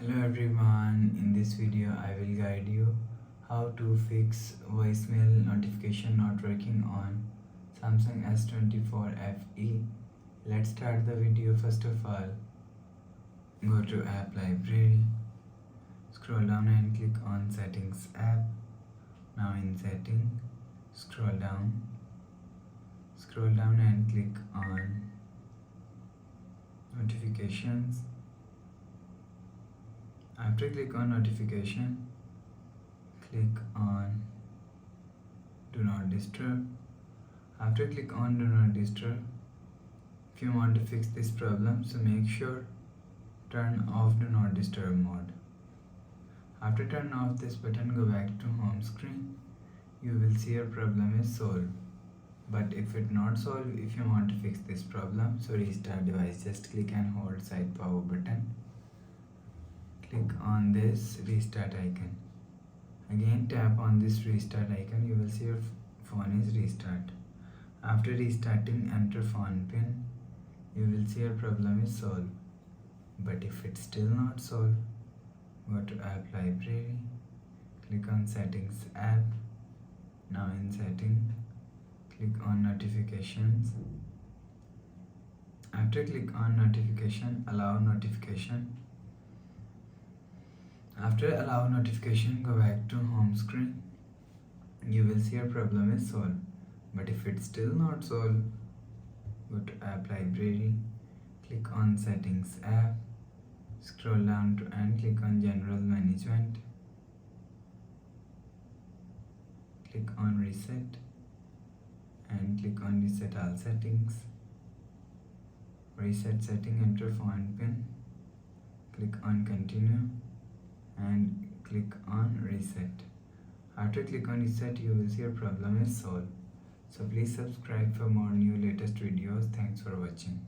Hello everyone, in this video I will guide you how to fix voicemail notification not working on Samsung S24 Fe. Let's start the video. First of all, go to app library, scroll down and click on settings app. Now in setting, scroll down and click on notifications. After click on notification, click on do not disturb. After click on do not disturb, if you want to fix this problem, so make sure turn off do not disturb mode. After turn off this button, go back to home screen. You will see your problem is solved. But if it not solved, if you want to fix this problem, so restart device, just click and hold side power button. Click on this restart icon. Again tap on this restart icon, you will see your phone is restart. After restarting, enter phone pin. You will see your problem is solved. But if it's still not solved, go to app library, click on settings app. Now in setting, click on notifications. After click on notification, allow notification. After allow notification, go back to home screen. You will see your problem is solved. But if it's still not solved, go to app library, click on settings app, scroll down to and click on general management. Click on reset and click on reset all settings. Reset setting, enter phone pin, click on continue and click on reset. After click on reset, you will see your problem is solved. So please subscribe for more new latest videos. Thanks for watching.